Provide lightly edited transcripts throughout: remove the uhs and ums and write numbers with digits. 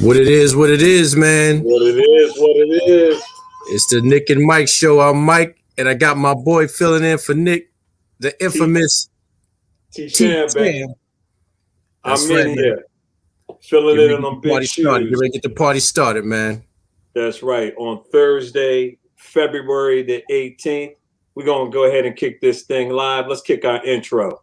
What it is, man. What it is. It's the Nick and Mike show. I'm Mike, and I got my boy filling in for Nick, the infamous T-Sham, baby. That's I'm right, in man. here. Filling in on them big shoes. You're ready to get the party started, man. That's right. On Thursday, February the 18th, we're going to go ahead and kick this thing live. Let's kick our intro.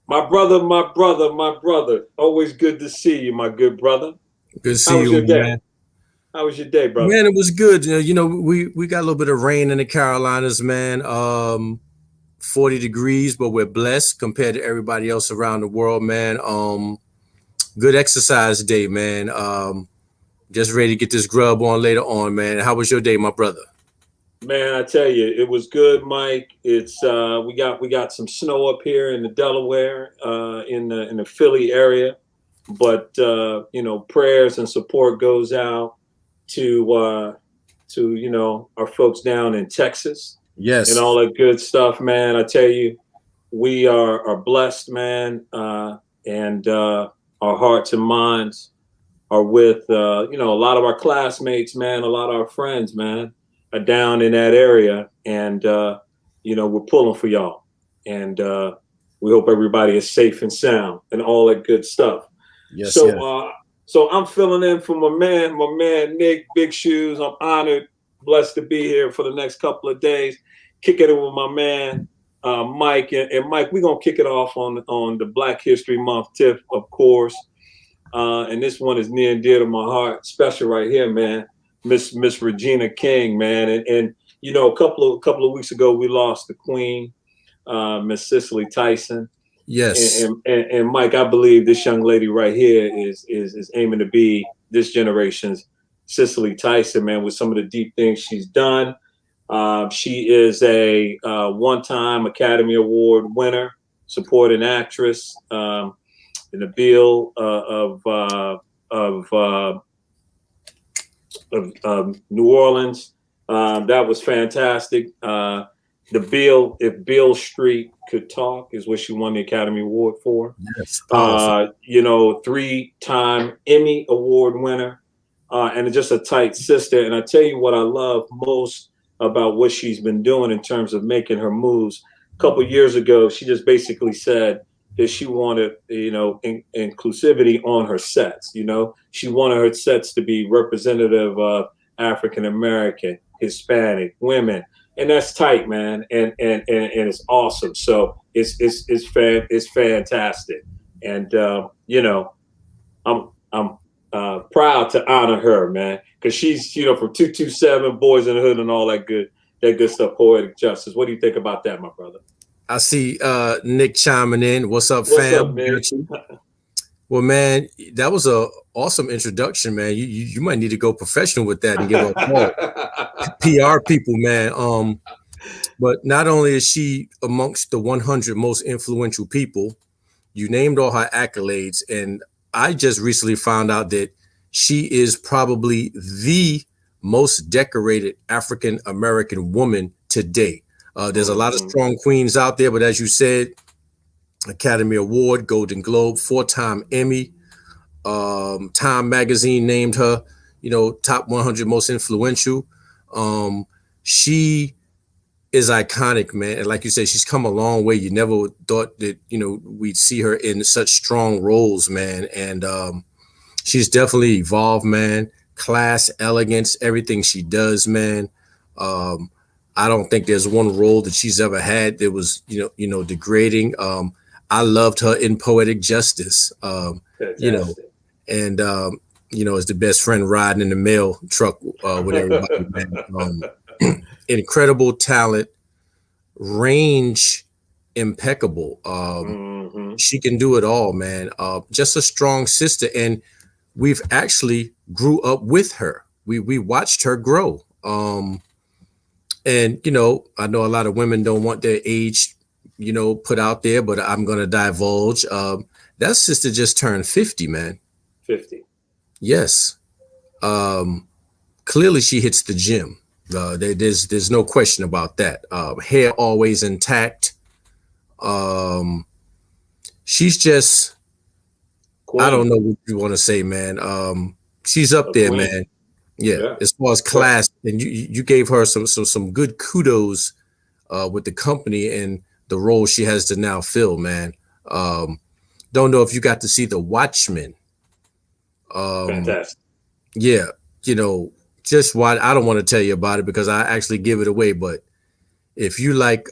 My brother. Always good to see you, my good brother. Good to see you, man. How was your day, brother? Man, it was good. You know, we got a little bit of rain in the Carolinas, man. 40 degrees, but we're blessed compared to everybody else around the world, man. Good exercise day, man. Just ready to get this grub on later on, man. How was your day, my brother? Man, I tell you, it was good, Mike. It's we got some snow up here in the Delaware, in the Philly area, but you know, prayers and support goes out to you know, our folks down in Texas, yes, and all that good stuff, man. I tell you, we are blessed, man, and our hearts and minds are with you know, a lot of our classmates, man, a lot of our friends, man, are down in that area, and you know, we're pulling for y'all, and we hope everybody is safe and sound and all that good stuff. Yes. So yes. So I'm filling in for my man Nick, Big Shoes. I'm honored, blessed to be here for the next couple of days, kicking it with my man Mike, and Mike, we're gonna kick it off on the Black History Month tip, of course, and this one is near and dear to my heart, special right here, man. Miss Regina King, man, and you know, a couple of weeks ago we lost the Queen, Miss Cicely Tyson. Yes, and Mike, I believe this young lady right here is aiming to be this generation's Cicely Tyson, man, with some of the deep things she's done. She is a one-time Academy Award winner, supporting actress in the bill of New Orleans. That was fantastic. The Bill, if Beale Street Could Talk, is what she won the Academy Award for. yes. You know, 3-time Emmy Award winner, and just a tight sister. And I tell you what I love most about what she's been doing in terms of making her moves. A couple of years ago, she just basically said that she wanted, you know, inclusivity on her sets. You know, she wanted her sets to be representative of African American, Hispanic, women, and that's tight, man. And it's awesome. So it's fantastic. And you know, I'm proud to honor her, man, because she's, you know, from 227, Boys in the Hood, and all that good stuff. Poetic Justice. What do you think about that, my brother? I see Nick chiming in. What's up, What's fam? up, man? Well, man, that was a awesome introduction, man. You might need to go professional with that and give a call. PR people, man. But not only is she amongst the 100 most influential people, you named all her accolades, and I just recently found out that she is probably the most decorated African American woman today. There's a lot of strong queens out there, but as you said, Academy Award, Golden Globe, 4-time Emmy. Time magazine named her, you know, top 100 most influential. She is iconic, man. And like you said, she's come a long way. You never thought that, you know, we'd see her in such strong roles, man. And she's definitely evolved, man. Class, elegance, everything she does, man. I don't think there's one role that she's ever had that was, you know, degrading. I loved her in Poetic Justice, you know, and, you know, as the best friend riding in the mail truck with everybody, man. Incredible talent, range, impeccable. She can do it all, man. Just a strong sister. And we've actually grew up with her. We watched her grow. And, you know, I know a lot of women don't want their age put out there, but I'm gonna divulge. That sister just turned 50, man. 50. Yes. Clearly she hits the gym. There's no question about that. Hair always intact. She's just, Queen. I don't know what you want to say, man. She's up there, queen. man. Yeah. As far as class, and you gave her some good kudos with the company and the role she has to now fill, man. Don't know if you got to see The Watchmen. Fantastic. Yeah, just why I don't want to tell you about it because I actually give it away. But if you like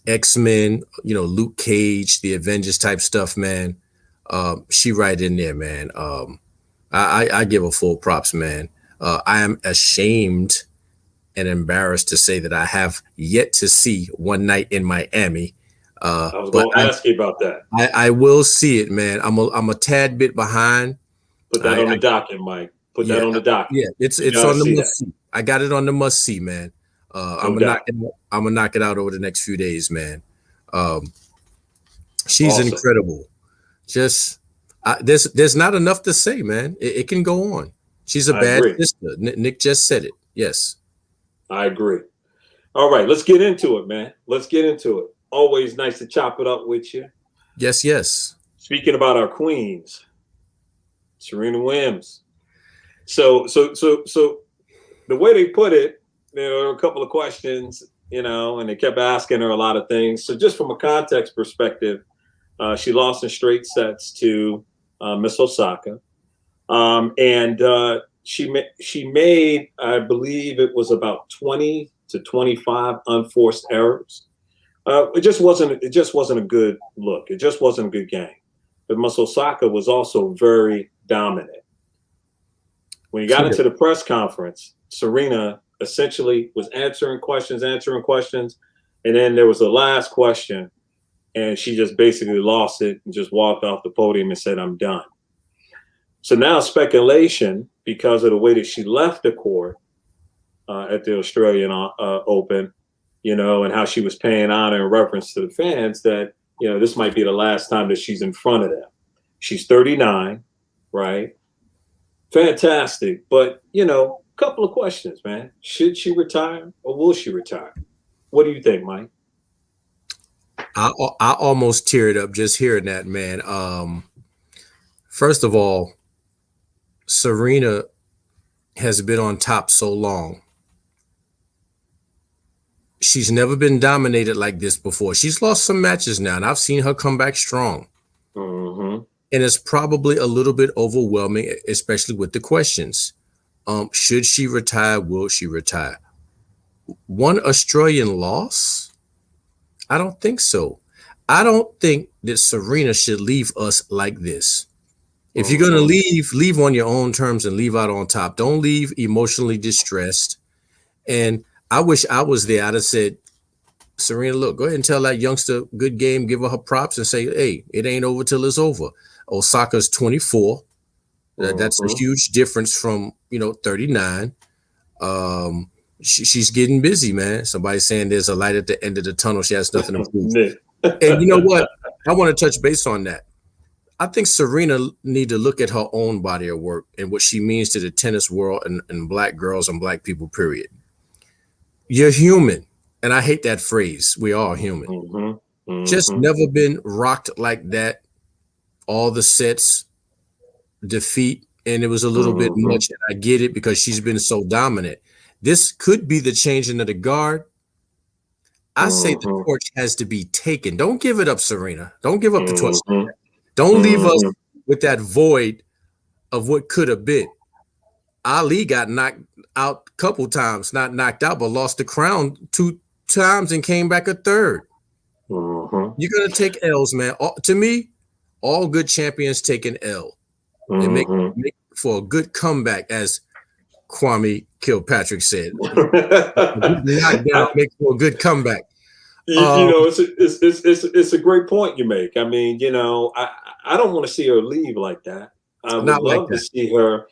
X-Men, Luke Cage, the Avengers type stuff, man, she right in there, man. I give her full props, man. I am ashamed and embarrassed to say that I have yet to see One Night in Miami. I was going to ask you about that. I will see it, man. I'm a tad bit behind. Put that on the docket, Mike. Put that on the docket. Yeah, it's on the must see. I got it on the must see, man. I'm gonna knock it out over the next few days, man. She's awesome. Incredible. Just there's not enough to say, man. It can go on. She's a bad sister. Nick just said it. Yes, I agree. All right, let's get into it, man. Let's get into it. Always nice to chop it up with you. Yes. Speaking about our queens, Serena Williams. So the way they put it, there were a couple of questions, and they kept asking her a lot of things. So just from a context perspective, she lost in straight sets to Miss Osaka. And she made, I believe it was about 20 to 25 unforced errors. It just wasn't a good look. It just wasn't a good game. But Miss Osaka was also very dominant. When you got into the press conference, Serena essentially was answering questions, and then there was the last question, and she just basically lost it and just walked off the podium and said, "I'm done." So now speculation, because of the way that she left the court at the Australian Open, and how she was paying honor and reference to the fans, that this might be the last time that she's in front of them. She's 39, right? Fantastic. But, couple of questions, man. Should she retire or will she retire? What do you think, Mike? I almost teared up just hearing that, man. First of all, Serena has been on top so long. She's never been dominated like this before. She's lost some matches now, and I've seen her come back strong. Mm-hmm. And it's probably a little bit overwhelming, especially with the questions. Should she retire? Will she retire? One Australian loss? I don't think so. I don't think that Serena should leave us like this. If you're going to leave on your own terms and leave out on top. Don't leave emotionally distressed. And I wish I was there. I'd have said, Serena, look, go ahead and tell that youngster good game, give her props and say, hey, it ain't over till it's over. Osaka's 24. That's a huge difference from, 39. She's getting busy, man. Somebody's saying there's a light at the end of the tunnel. She has nothing to prove. And you know what? I want to touch base on that. I think Serena need to look at her own body of work and what she means to the tennis world and black girls and black people, period. You're human. And I hate that phrase. We are human. Just never been rocked like that. All the sets, defeat, and it was a little bit much. And I get it because she's been so dominant. This could be the changing of the guard. I say the torch has to be taken. Don't give it up, Serena. Don't give up the torch. Don't leave us with that void of what could have been. Ali got knocked out a couple times, not knocked out, but lost the crown 2 times and came back a third. You're going to take L's, man. To me, all good champions take an L. They make for a good comeback, as Kwame Kilpatrick said. Knockdown make for a good comeback. It's a great point you make. I mean, I don't want to see her leave like that. I would love to see her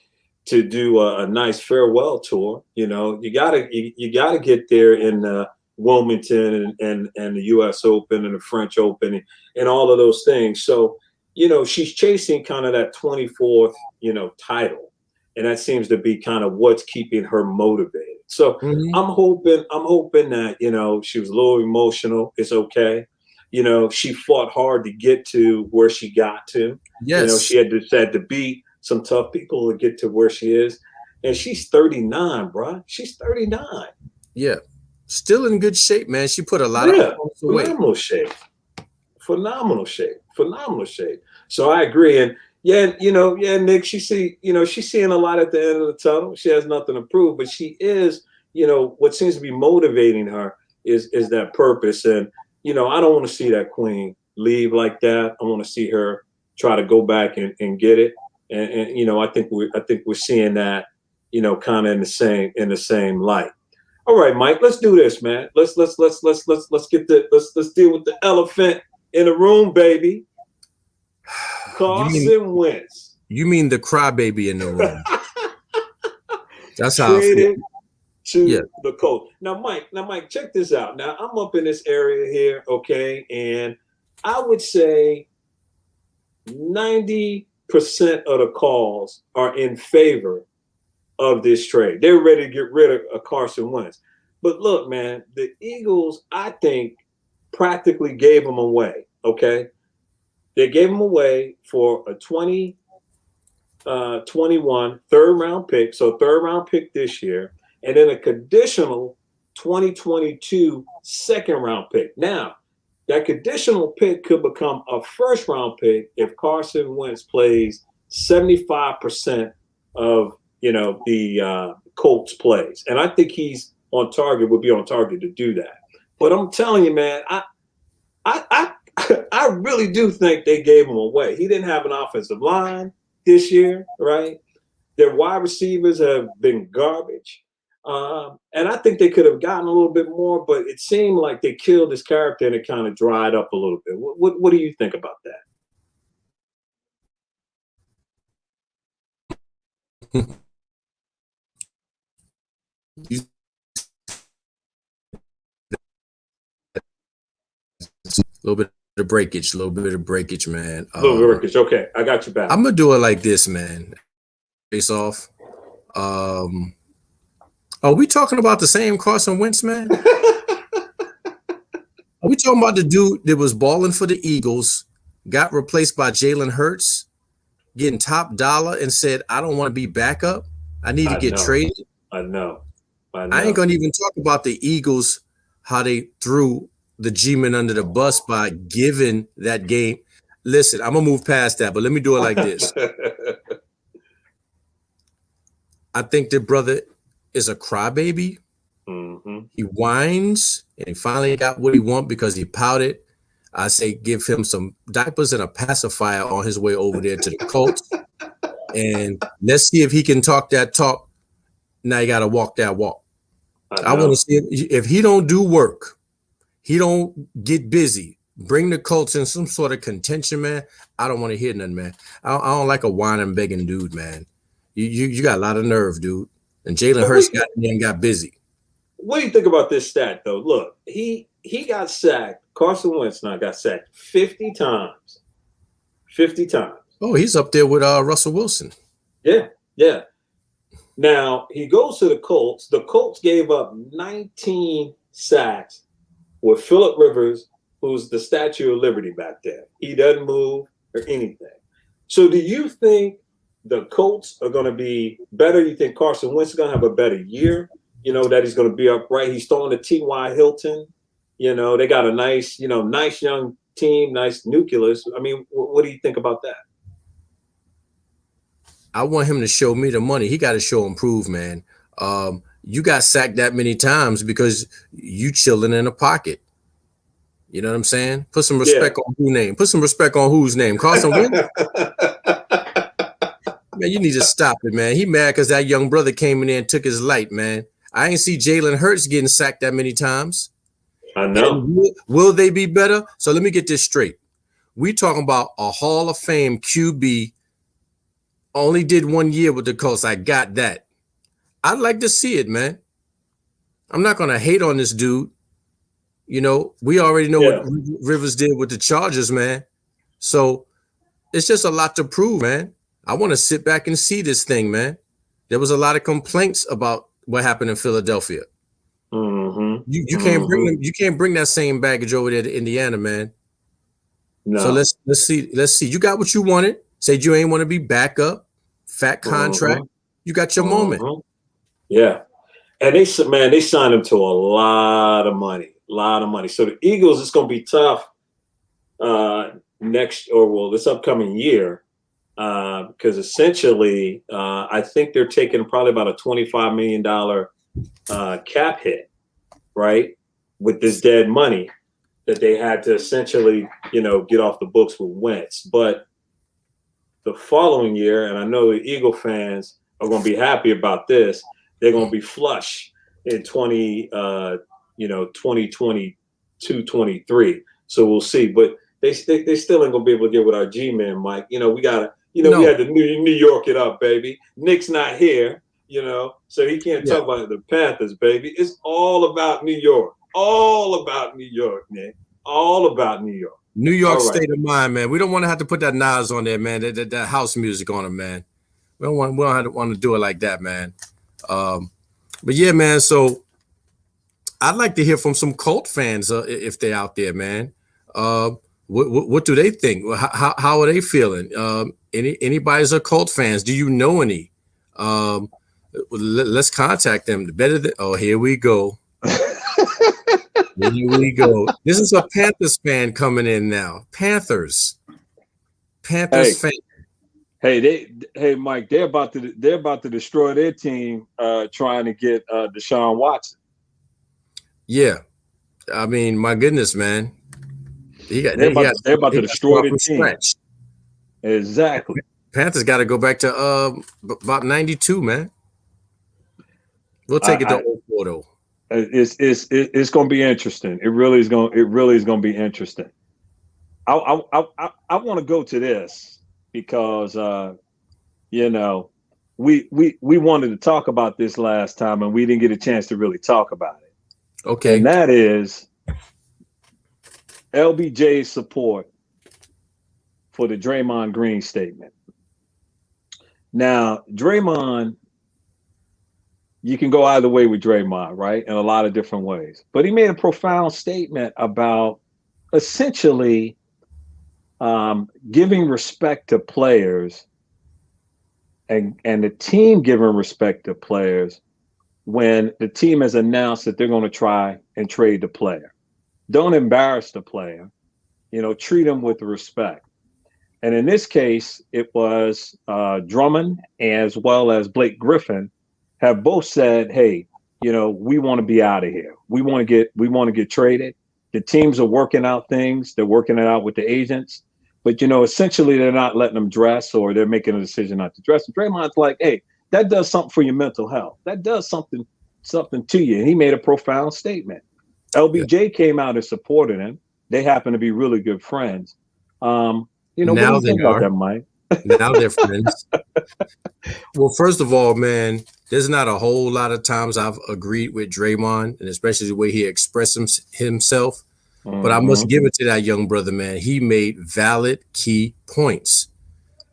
to do a nice farewell tour. You gotta get there in Wilmington and the U.S. Open and the French Open and all of those things. So, she's chasing kind of that 24th, title. And that seems to be kind of what's keeping her motivated. So I'm hoping that, she was a little emotional. It's okay. She fought hard to get to where she got to. Yes. She had to beat some tough people to get to where she is. And she's 39, bro. She's 39. Yeah. Still in good shape, man. She put a lot of pounds away. Phenomenal shape. So I agree. And Nick, she's seeing a lot at the end of the tunnel. She has nothing to prove, but she is, what seems to be motivating her is that purpose. And, I don't want to see that queen leave like that. I want to see her try to go back and get it. And I think we're seeing that, kind of in the same light. All right, Mike, let's do this, man. Let's deal with the elephant in the room, baby. Carson Wentz. You mean the crybaby in the room? That's how I feel. To the Colts. Now, Mike, check this out. Now, I'm up in this area here, okay, and I would say 90% of the calls are in favor of this trade. They're ready to get rid of Carson Wentz. But look, man, the Eagles, I think, practically gave him away, okay? They gave him away for a 2021 third-round pick, so third-round pick this year, and then a conditional 2022 second-round pick. Now, that conditional pick could become a first-round pick if Carson Wentz plays 75% of the Colts plays, and I think he's would be on target to do that. But I'm telling you, man, I really do think they gave him away. He didn't have an offensive line this year, right? Their wide receivers have been garbage. And I think they could have gotten a little bit more, but it seemed like they killed his character and it kind of dried up a little bit. What do you think about that? A little bit of breakage, man. A little bit of breakage. Okay, I got you back. I'm gonna do it like this, man. Face off. Are we talking about the same Carson Wentz, man? Are we talking about the dude that was balling for the Eagles, got replaced by Jalen Hurts, getting top dollar, and said, "I don't want to be backup. I need to get traded." I know. I ain't gonna even talk about the Eagles, how they threw the G-men under the bus by giving that game. Listen, I'm gonna move past that, but let me do it like this. I think the brother is a crybaby. Mm-hmm. He whines, and he finally got what he wants because he pouted. I say give him some diapers and a pacifier on his way over there to the Colts. And let's see if he can talk that talk. Now you got to walk that walk. I want to see if he don't do work, he don't get busy, bring the Colts in some sort of contention, man. I don't want to hear nothing, man. I don't like a whining, begging dude, man. You got a lot of nerve, dude. And Jalen Hurts got busy. What do you think about this stat, though? Look, he got sacked. Carson Wentz now got sacked 50 times. 50 times. Oh, he's up there with Russell Wilson. Yeah. Now, he goes to the Colts. The Colts gave up 19 sacks with Phillip Rivers, who's the Statue of Liberty back there. He doesn't move or anything. So do you think the Colts are going to be better? You think Carson Wentz is going to have a better year? That he's going to be upright. He's throwing to T.Y. Hilton. They got a nice young team, nice nucleus. I mean, what do you think about that? I want him to show me the money. He got to show and prove, man. You got sacked that many times because you chilling in a pocket. You know what I'm saying? Put some respect on whose name. Put some respect on whose name. Carson Wentz. Man, you need to stop it, man. He mad because that young brother came in there and took his light, man. I ain't see Jalen Hurts getting sacked that many times. I know. Will they be better? So let me get this straight. We talking about a Hall of Fame QB. Only did 1 year with the Colts. I got that. I'd like to see it, man. I'm not going to hate on this dude. You know, we already know Yeah. what Rivers did with the Chargers, man. So it's just a lot to prove, man. I want to sit back and see this thing, man. There was a lot of complaints about what happened in Philadelphia. Mm-hmm. You can't bring them. You can't bring that same baggage over there to Indiana, man. No. So let's see. You got what you wanted. Said you ain't want to be backup, fat contract. You got your moment. Yeah, and they signed him to a lot of money. So the Eagles, it's going to be tough this upcoming year, because essentially, I think they're taking probably about a $25 million cap hit, right, with this dead money that they had to essentially, get off the books with Wentz. But the following year, and I know the Eagle fans are going to be happy about this, they're going to be flush in 2022, 23. So we'll see. But they still ain't going to be able to get with our G-man, Mike. We got to, we had to New York it up, baby. Nick's not here, so he can't talk about the Panthers, baby. It's all about New York. All about New York, Nick. All about New York. New York state of mind, man. We don't want to have to put that Nas on there, man. That house music on it, man. We don't want to do it like that, man. But yeah, man. So I'd like to hear from some Colt fans if they're out there, man. What do they think? How are they feeling? Anybody's a Colt fans? Do you know any? Let's contact them. Here we go. Here we go. This is a Panthers fan coming in now. Panthers fan. Hey, Mike. They're about to destroy their team, trying to get Deshaun Watson. Yeah, I mean, my goodness, man. They're about to destroy their team. Scratch. Exactly. Panthers got to go back to about 92, man. We'll take it to 04 though. It's going to be interesting. It really is going to be interesting. I want to go to this because we wanted to talk about this last time and we didn't get a chance to really talk about it. Okay. And that is LBJ support for the Draymond Green statement. Now, Draymond, you can go either way with Draymond, right? In a lot of different ways. But he made a profound statement about essentially giving respect to players and the team giving respect to players when the team has announced that they're going to try and trade the player. Don't embarrass the player, treat him with respect. And in this case, it was Drummond as well as Blake Griffin have both said, hey, we want to be out of here. We want to get traded. The teams are working out things. They're working it out with the agents. But, essentially they're not letting them dress or they're making a decision not to dress. And Draymond's like, hey, that does something for your mental health. That does something to you. And he made a profound statement. LBJ came out and supported him. They happen to be really good friends. What do you think about that, Mike? Now they're friends. Well, first of all, man, there's not a whole lot of times I've agreed with Draymond, and especially the way he expressed himself. Mm-hmm. But I must give it to that young brother, man. He made valid key points.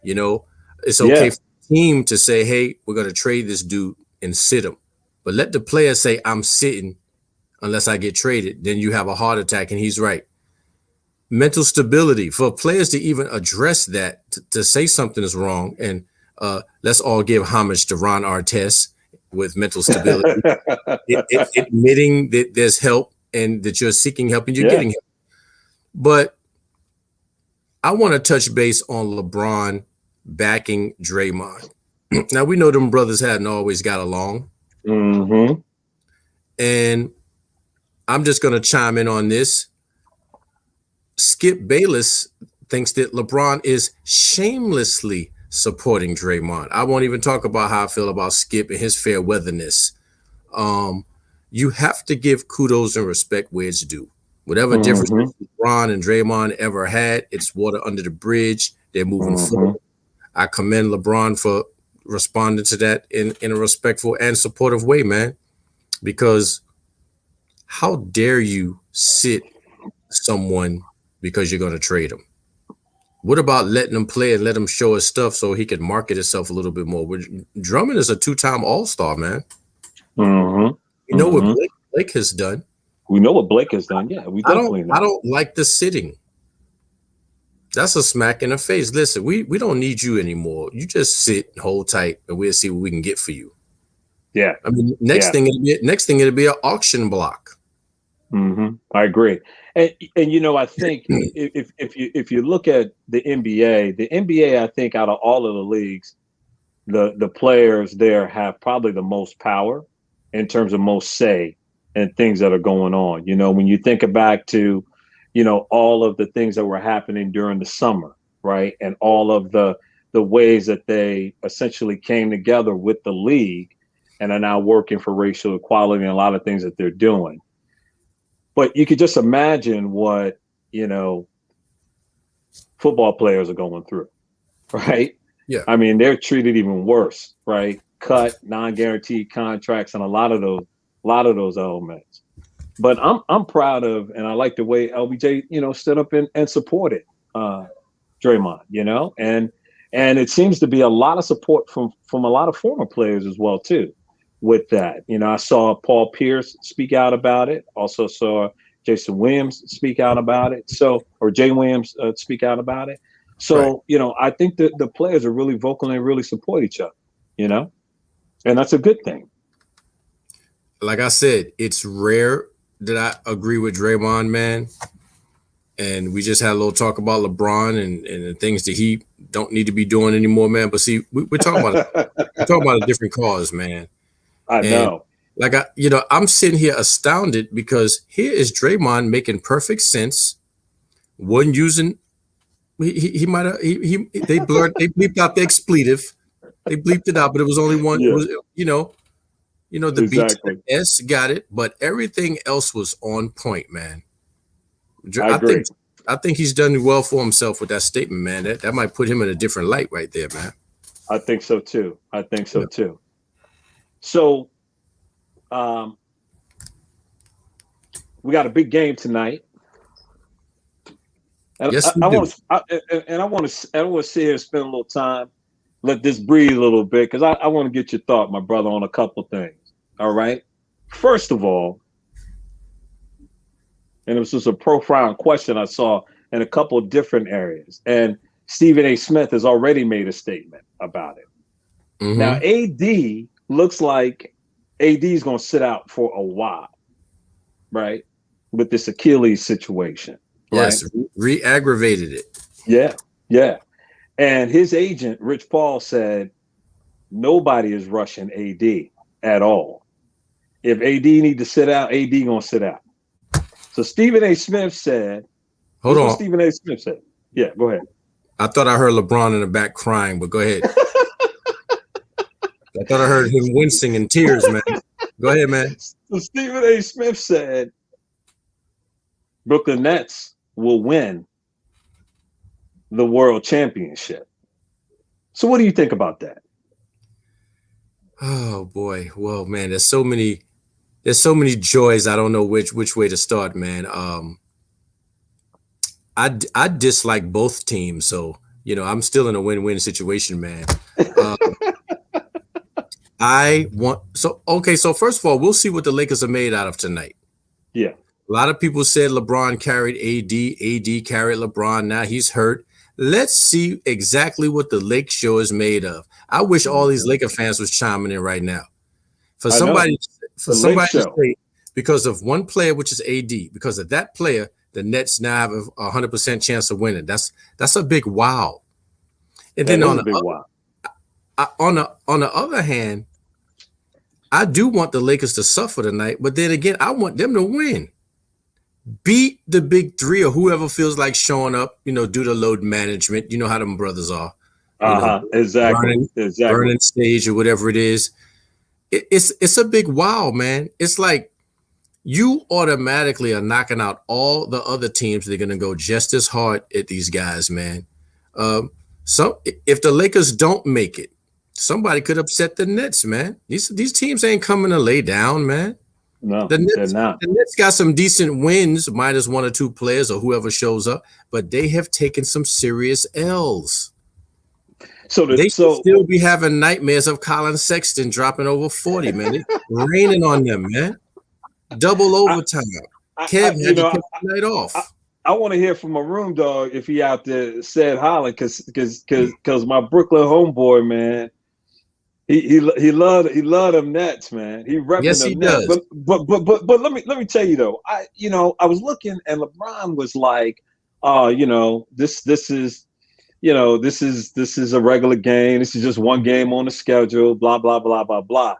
It's okay for the team to say, hey, we're going to trade this dude and sit him. But let the player say, I'm sitting unless I get traded. Then you have a heart attack, and he's right. Mental stability for players to even address that, to say something is wrong. And let's all give homage to Ron Artest with mental stability, admitting that there's help and that you're seeking help and you're getting help. But I want to touch base on LeBron backing Draymond. Now, we know them brothers hadn't always got along. Mm-hmm. And I'm just going to chime in on this. Skip Bayless thinks that LeBron is shamelessly supporting Draymond. I won't even talk about how I feel about Skip and his fair weatherness. You have to give kudos and respect where it's due. Whatever difference LeBron and Draymond ever had, it's water under the bridge. They're moving forward. I commend LeBron for responding to that in a respectful and supportive way, man. Because how dare you sit someone because you're going to trade him? What about letting him play and let him show his stuff so he can market himself a little bit more? Drummond is a 2-time All-Star, man. Mm-hmm. You know what Blake has done. We know what Blake has done. Yeah, we definitely know. I don't like the sitting. That's a smack in the face. Listen, we don't need you anymore. You just sit and hold tight, and we'll see what we can get for you. Yeah. I mean, next thing it'll be an auction block. Mm-hmm. I agree. And you know, I think if you look at the NBA, I think out of all of the leagues, the players there have probably the most power in terms of most say and things that are going on. You know, when you think back to, you know, all of the things that were happening during the summer, right? And all of the ways that they essentially came together with the league and are now working for racial equality and a lot of things that they're doing. But you could just imagine what, you know, football players are going through, right? Yeah. I mean, they're treated even worse, right? Cut, non-guaranteed contracts, and a lot of those elements. But I'm proud of, and I like the way LBJ, you know, stood up and supported Draymond, you know, and it seems to be a lot of support from a lot of former players as well too. With that, you know, I saw Paul Pierce speak out about it. Also saw Jason Williams speak out about it. Or Jay Williams speak out about it. So, right. You know, I think that the players are really vocal and really support each other, you know, and that's a good thing. Like I said, it's rare that I agree with Draymond, man. And we just had a little talk about LeBron and the things that he don't need to be doing anymore, man. But see, we're talking about a different cause, man. I know. And like I'm sitting here astounded because here is Draymond making perfect sense. Wasn't using they bleeped out the expletive. They bleeped it out, but it was only one. Yeah. It was, the exactly. beat S got it, but everything else was on point, man. I agree. I think he's done well for himself with that statement, man. That might put him in a different light right there, man. I think so too. too. So, we got a big game tonight. And yes, I want to sit here and spend a little time, let this breathe a little bit, because I want to get your thought, my brother, on a couple things. All right. First of all, and it was just a profound question I saw in a couple of different areas, and Stephen A. Smith has already made a statement about it. Mm-hmm. Now, AD looks like AD is going to sit out for a while, right? With this Achilles situation. Yes, right? Re-aggravated it. Yeah. And his agent, Rich Paul, said nobody is rushing AD at all. If AD need to sit out, AD going to sit out. So Stephen A. Smith said, hold on. Stephen A. Smith said, yeah, go ahead. I thought I heard LeBron in the back crying, but go ahead. I thought I heard him wincing in tears, man. Go ahead, man. So Stephen A. Smith said Brooklyn Nets will win the world championship. So what do you think about that? Oh boy. Well, man, there's so many joys. I don't know which way to start, man. I dislike both teams, so I'm still in a win-win situation, man. So first of all, we'll see what the Lakers are made out of tonight. Yeah. A lot of people said LeBron carried AD carried LeBron. Now he's hurt. Let's see exactly what the Lake Show is made of. I wish all these Laker fans was chiming in right now. For somebody to say, because of one player, which is AD, because of that player, the Nets now have a 100% chance of winning. That's a big wow. And then on the other hand, I do want the Lakers to suffer tonight, but then again, I want them to win. Beat the big three or whoever feels like showing up, do the load management. You know how them brothers are. Exactly. Burning stage or whatever it is. It's a big wow, man. It's like you automatically are knocking out all the other teams. They're going to go just as hard at these guys, man. So if the Lakers don't make it, somebody could upset the Nets, man. These teams ain't coming to lay down, man. No, The they're Nets, not. the Nets got some decent wins, minus one or two players or whoever shows up, but they have taken some serious L's. They should still be having nightmares of Colin Sexton dropping over 40, man. It's raining on them, man. Double overtime. Kev had to take the night off. I want to hear from a room dog if he out there said hollering, because my Brooklyn homeboy, man, he loved them Nets, man. He repping Yes, them he Nets. does. But let me tell you though, I was looking and LeBron was like, this is a regular game. This is just one game on the schedule. Blah blah blah blah blah.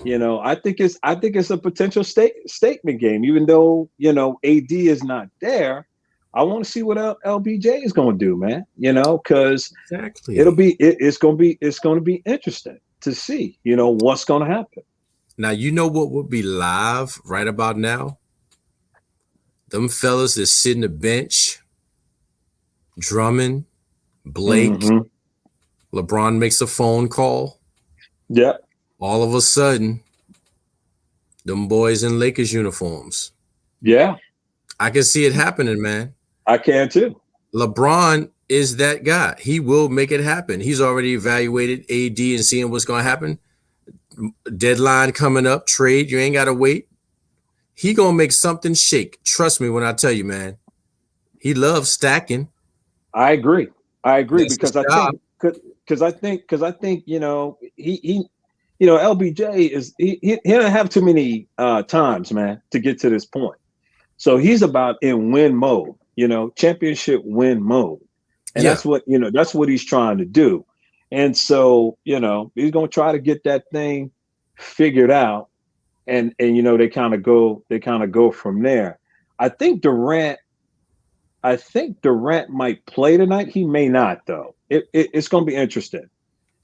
I think it's a potential statement game, even though AD is not there. I want to see what LBJ is going to do, man. Because exactly it's going to be interesting to see what's going to happen. Now what would be live right about now? Them fellas that sit in the bench, Drummond, Blake, LeBron makes a phone call. Yep. All of a sudden, them boys in Lakers uniforms. Yeah. I can see it happening, man. I can too. LeBron is that guy. He will make it happen. He's already evaluated AD and seeing what's going to happen. Deadline coming up, trade. You ain't got to wait. He going to make something shake. Trust me when I tell you, man. He loves stacking. I agree. That's because I think LBJ is he don't have too many times, man, to get to this point. So he's about in win mode, championship win mode. And that's what he's trying to do. And so, he's going to try to get that thing figured out. And they kind of go from there. I think Durant might play tonight. He may not, though. It's going to be interesting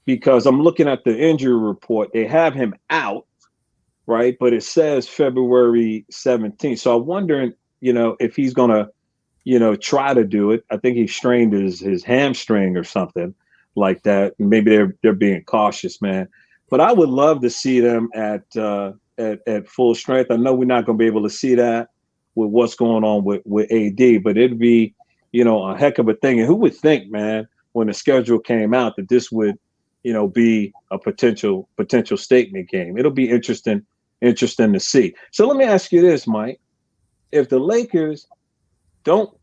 because I'm looking at the injury report. They have him out, right? But it says February 17th. So I'm wondering, if he's going to, try to do it. I think he strained his hamstring or something like that. Maybe they're being cautious, man. But I would love to see them at full strength. I know we're not going to be able to see that with what's going on with AD, but it'd be, a heck of a thing. And who would think, man, when the schedule came out that this would, be a potential statement game. It'll be interesting to see. So let me ask you this, Mike. If the Lakers don't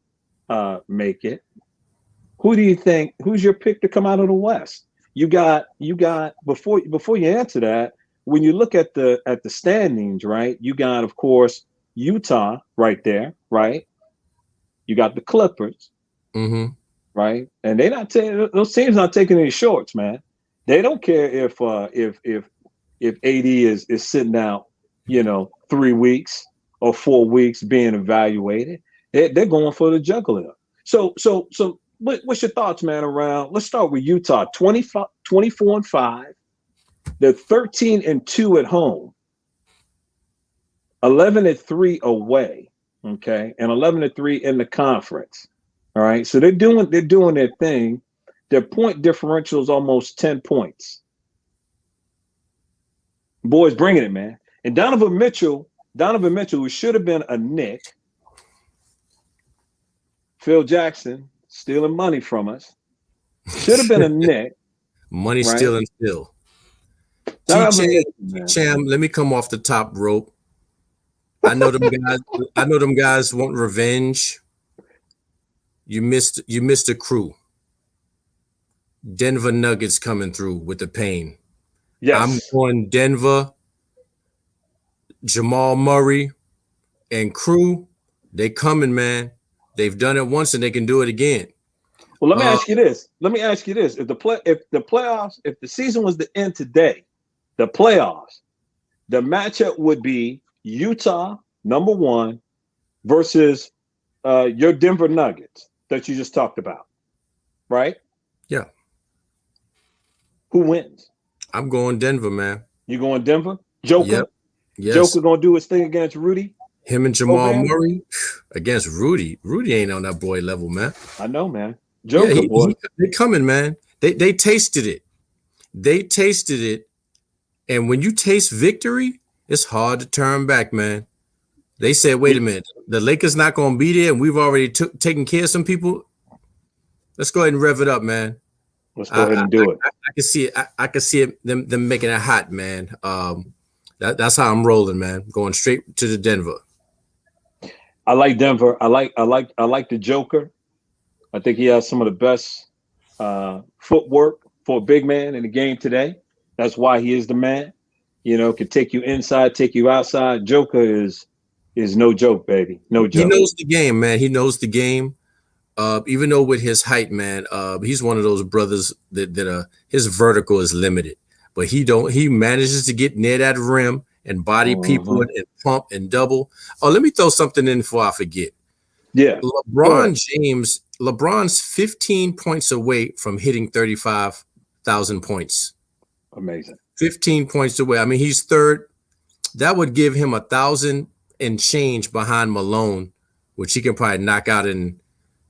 make it, who do you think, who's your pick to come out of the West? You got before you answer that, when you look at the standings, right? You got, of course, Utah right there, right? You got the Clippers, right? And they're not those teams not taking any shorts, man. They don't care if AD is sitting out, 3 weeks or 4 weeks being evaluated. They're going for the jugular. So what's your thoughts, man? Around, let's start with Utah, 24-5. They're 13-2 at home, 11-3 away, okay, and 11-3 in the conference. All right, so they're doing their thing. Their point differential is almost 10 points. Boys bringing it, man. And Donovan Mitchell, who should have been a Knick. Phil Jackson stealing money from us. Should have been a Knick. Money right? Stealing Phil. Cham, let me come off the top rope. I know them guys want revenge. You missed a crew. Denver Nuggets coming through with the pain. Yes. I'm going Denver, Jamal Murray, and crew. They coming, man. They've done it once and they can do it again. Well, let me ask you this. If the season was to end today, the playoffs, the matchup would be Utah, number 1, versus your Denver Nuggets that you just talked about, right? Yeah. Who wins? I'm going Denver, man. You going Denver? Joker? Yep. Yes. Joker going to do his thing against Rudy? Him and Jamal Murray against Rudy. Rudy ain't on that boy level, man. I know, man. Joker, boy. They coming, man. They tasted it. And when you taste victory, It's hard to turn back, man. They said, wait a minute, the Lakers not going to be there, and we've already taken care of some people. Let's go ahead and rev it up, man. Let's go ahead and do it. I can see it. I can see it, them making it hot, man. That's how I'm rolling, man. Going straight to the Denver. I like Denver. I like the Joker. I think he has some of the best footwork for a big man in the game today. That's why he is the man. You know, can take you inside, take you outside. Joker is no joke, baby. No joke. He knows the game, man. He knows the game. Even though with his height, man, he's one of those brothers that his vertical is limited, but he manages to get near that rim and body people and pump and double. Oh, let me throw something in before I forget. Yeah. LeBron's 15 points away from hitting 35,000 points. Amazing. 15 points away. I mean, he's third. That would give him 1,000 and change behind Malone, which he can probably knock out in,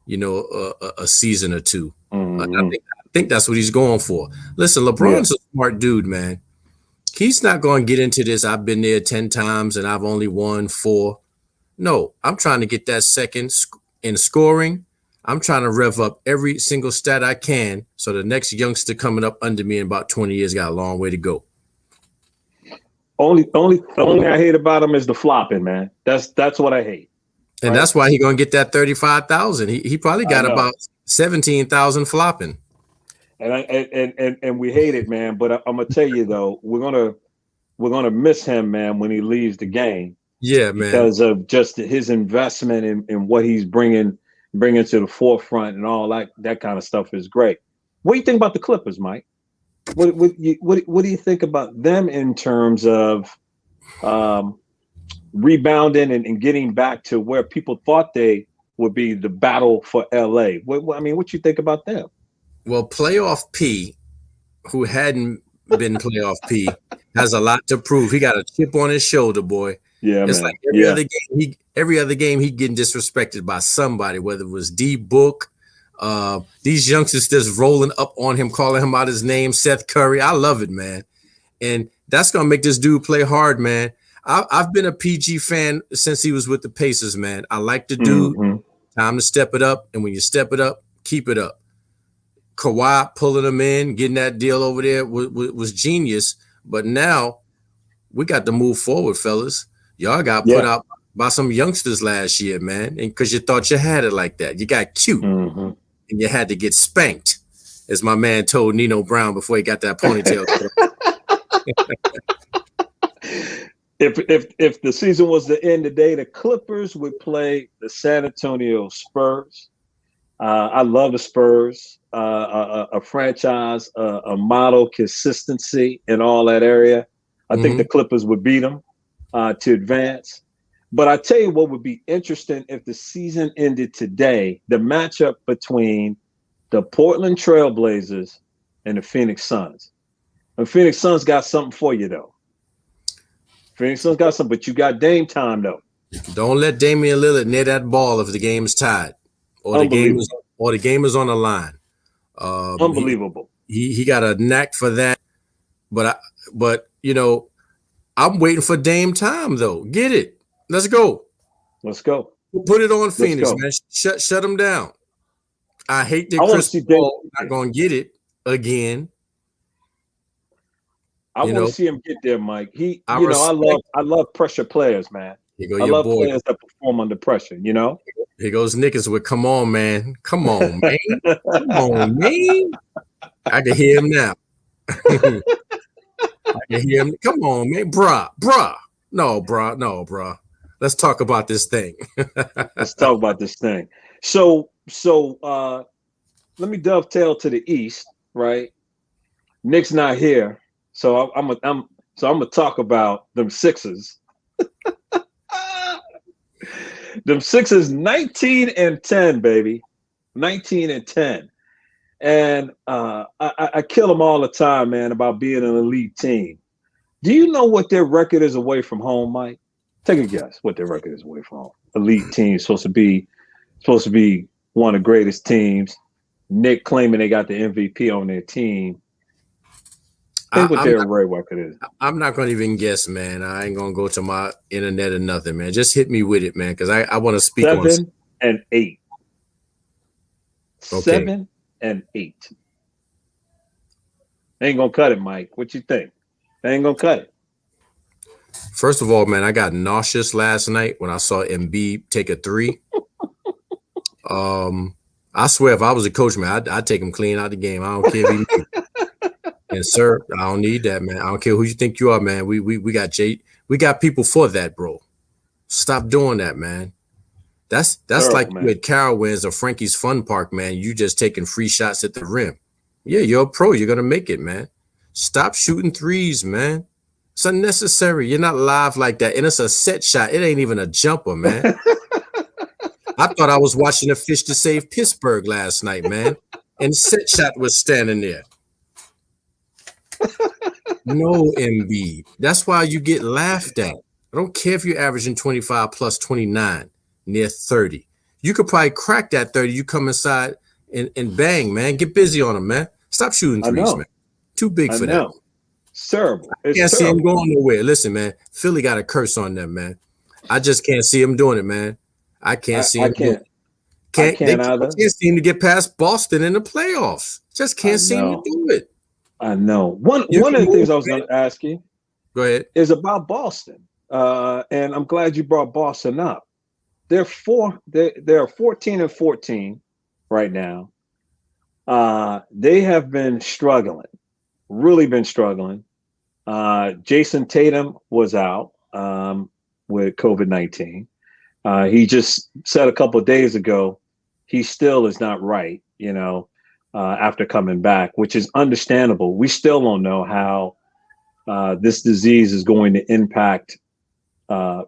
a season or two. I think that's what he's going for. Listen, LeBron's a smart dude, man. He's not going to get into this. I've been there 10 times and I've only won 4. No, I'm trying to get that second in scoring. I'm trying to rev up every single stat I can. So the next youngster coming up under me in about 20 years got a long way to go. Only I hate about him is the flopping, man. That's what I hate. And that's why he's going to get that 35,000. He probably got about 17,000 flopping. And we hate it, man. But I'm gonna tell you though, we're gonna miss him, man, when he leaves the game. Yeah, man. Because of just his investment in what he's bringing to the forefront and all that kind of stuff is great. What do you think about the Clippers, Mike? What do you think about them in terms of rebounding and getting back to where people thought they would be, the battle for LA? What you think about them? Well, Playoff P, who hadn't been Playoff P, has a lot to prove. He got a chip on his shoulder, boy. Yeah, it's man. Like every other game he getting disrespected by somebody, whether it was D Book, these youngsters just rolling up on him, calling him out his name, Seth Curry. I love it, man. And that's gonna make this dude play hard, man. I've been a PG fan since he was with the Pacers, man. I like the dude. Time to step it up, and when you step it up, keep it up. Kawhi pulling him in, getting that deal over there was genius. But now we got to move forward, fellas. Y'all got put out by some youngsters last year, man. And because you thought you had it like that. You got cute and you had to get spanked, as my man told Nino Brown before he got that ponytail. If the season was to end today, the Clippers would play the San Antonio Spurs. I love the Spurs, a franchise, a model, consistency in all that area. I think the Clippers would beat them to advance. But I tell you what would be interesting if the season ended today, the matchup between the Portland Trailblazers and the Phoenix Suns. The Phoenix Suns got something for you, though. Phoenix Suns got something, but you got Dame time, though. Don't let Damian Lillard near that ball if the game's tied. Or the game is on the line. Unbelievable. He got a knack for that. But I'm waiting for Dame time though. Get it. Let's go. Let's go. Put it on Phoenix, man. Shut him down. I hate that Chris Paul not gonna get it again. I want to see him get there, Mike. I love pressure players, man. I love players that perform under pressure, Here goes Nickens with come on, man. Come on, man. Come on, man. I can hear him now. I can hear him. Come on, man. Bruh. No, bruh. Let's talk about this thing. Let's talk about this thing. So let me dovetail to the East, right? Nick's not here. So I'm gonna talk about them Sixers. Them Sixers 19-10, baby. 19-10. And I kill them all the time, man, about being an elite team. Do you know what their record is away from home, Mike? Take a guess what their record is away from home. Elite team, supposed to be one of the greatest teams. Nick claiming they got the MVP on their team. Think what I'm their not, array record is. I'm not gonna even guess, man. I ain't gonna go to my internet or nothing, man. Just hit me with it, man, because I want to speak on. 7-8. Okay. 7-8. They ain't gonna cut it, Mike. What you think? They ain't gonna cut it. First of all, man, I got nauseous last night when I saw Embiid take a three. I swear, if I was a coach, man, I'd take him clean out the game. I don't care if he. And sir, I don't need that, man. I don't care who you think you are, man. We got people for that, bro. Stop doing that, man. That's Terrible, like man. you at Carowinds or Frankie's Fun Park, man. You just taking free shots at the rim. Yeah, you're a pro. You're gonna make it, man. Stop shooting threes, man. It's unnecessary. You're not live like that, and it's a set shot. It ain't even a jumper, man. I thought I was watching a Fish to Save Pittsburgh last night, man. And set shot was standing there. No, Embiid. That's why you get laughed at. I don't care if you're averaging 25 plus 29, near 30. You could probably crack that 30. You come inside and bang, man. Get busy on him, man. Stop shooting threes, man. Too big for that. It's terrible. I can't see him going nowhere. Listen, man. Philly got a curse on them, man. I just can't see him doing it, man. I can't see him doing it. They can't seem to get past Boston in the playoffs. Just can't seem to do it. I know. One of the things I was going to ask you, go ahead, is about Boston. And I'm glad you brought Boston up. They're 14-14 right now. They have been struggling, really been struggling. Jason Tatum was out with COVID-19. He just said a couple of days ago he still is not right, after coming back, which is understandable. We still don't know how this disease is going to impact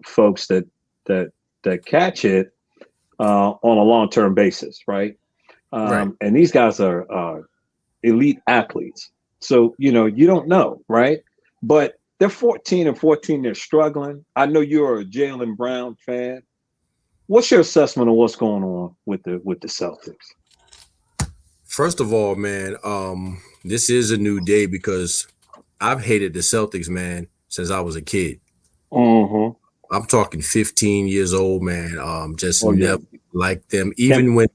folks that catch it on a long-term basis, right? Right. And these guys are elite athletes, so you don't know, right? But they're 14-14. They're struggling. I know you're a Jaylen Brown fan. What's your assessment of what's going on with the Celtics? First of all, man, this is a new day because I've hated the Celtics, man, since I was a kid. Mm-hmm. I'm talking 15 years old, man. Never liked them. Even when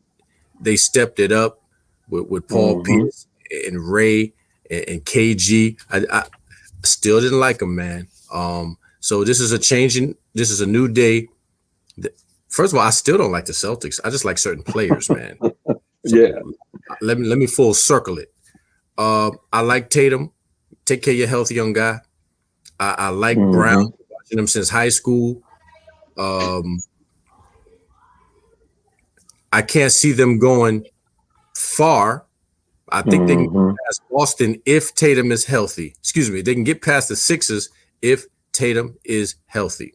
they stepped it up with Paul Pierce and Ray and KG, I still didn't like them, man. So this is a new day. First of all, I still don't like the Celtics. I just like certain players, man. Let me full circle it. I like Tatum. Take care of your health, young guy. I like Brown. Watching him since high school. I can't see them going far. I think they can get past Boston if Tatum is healthy. Excuse me. They can get past the Sixers if Tatum is healthy.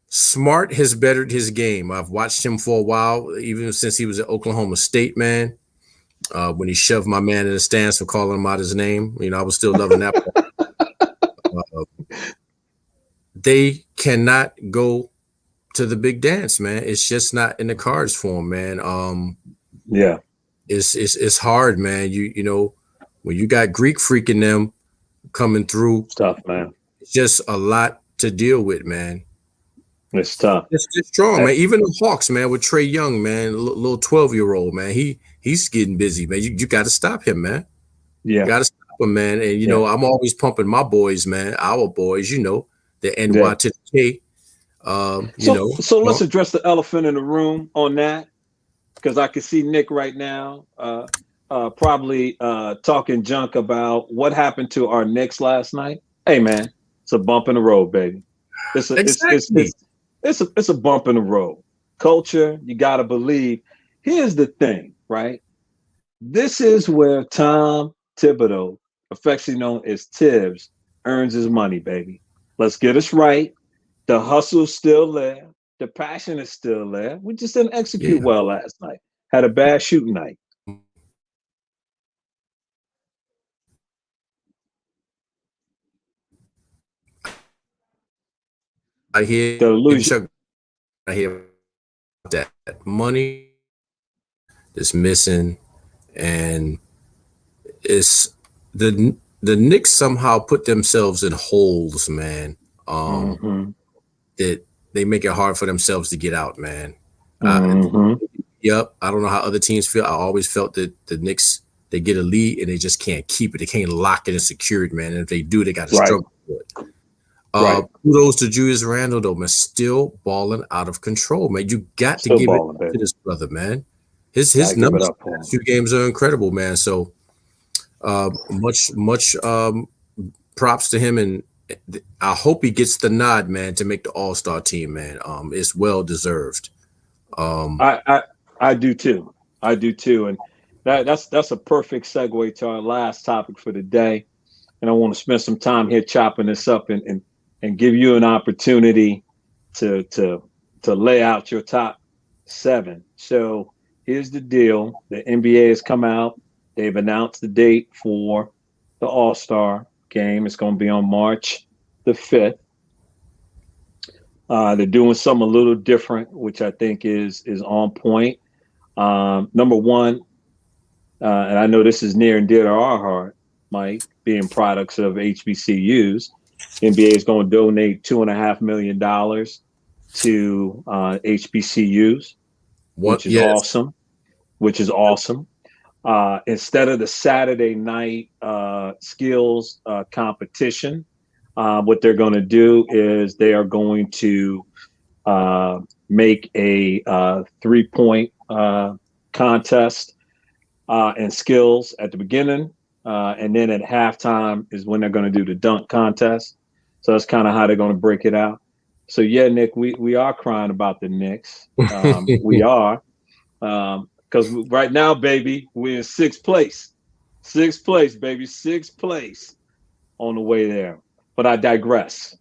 Smart has bettered his game. I've watched him for a while, even since he was at Oklahoma State, man. When he shoved my man in the stands for calling him out his name, I was still loving that. They cannot go to the big dance, man. It's just not in the cards for him, man. It's hard, man. When you got Greek freaking them coming through, it's tough, man. It's just a lot to deal with, man. It's tough. It's strong, man. Even the Hawks, man, with Trae Young, man, little 12-year-old, man. He's getting busy, man. You got to stop him, man. Yeah, you got to stop him, man. And I'm always pumping my boys, man. Our boys, the NY to the K. So let's address the elephant in the room on that, because I can see Nick right now, probably talking junk about what happened to our Knicks last night. Hey, man, it's a bump in the road, baby. It's a bump in the road. Culture, you got to believe. Here's the thing, right? This is where Tom Thibodeau, affectionately known as Tibbs, earns his money, baby. Let's get us right. The hustle's still there. The passion is still there. We just didn't execute well last night. Had a bad shooting night. I hear that money is missing, and the Knicks somehow put themselves in holes, man. That they make it hard for themselves to get out, man. Yep. I don't know how other teams feel. I always felt that the Knicks, they get a lead and they just can't keep it. They can't lock it and secure it, man. And if they do, they got to struggle for it. Kudos to Julius Randle, though, man. Still balling out of control, man. You got to give it to this brother, man. His numbers last few games are incredible, man. So much props to him, and I hope he gets the nod, man, to make the All-Star team, man. It's well deserved. I do too. And that's a perfect segue to our last topic for the day. And I want to spend some time here chopping this up and give you an opportunity to lay out your top 7. So here's the deal. The NBA has come out. They've announced the date for the All-Star game. It's going to be on March the 5th. They're doing something a little different, which I think is on point. Number one, and I know this is near and dear to our heart, Mike, being products of HBCUs. NBA is going to donate $2.5 million to HBCUs, which is awesome. Instead of the Saturday night skills competition, what they're going to do is they are going to make a 3-point contest and skills at the beginning. And then at halftime is when they're going to do the dunk contest. So that's kind of how they're going to break it out. So, yeah, Nick, we are crying about the Knicks. We are. Because right now, baby, we're in 6th place. 6th place, baby. 6th place on the way there. But I digress.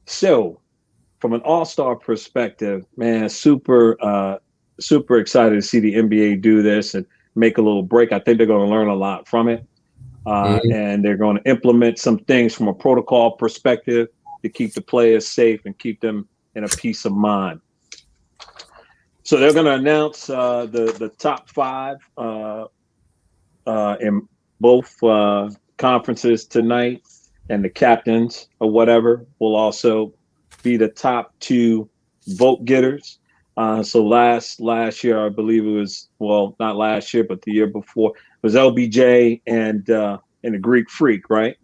So from an all-star perspective, man, super excited to see the NBA do this and make a little break. I think they're going to learn a lot from it. And they're going to implement some things from a protocol perspective to keep the players safe and keep them in a peace of mind. So they're going to announce the top 5 in both conferences tonight, and the captains or whatever will also be the top 2 vote getters. So last year, I believe it was, well, not last year, but the year before, it was LBJ and the Greek Freak, right?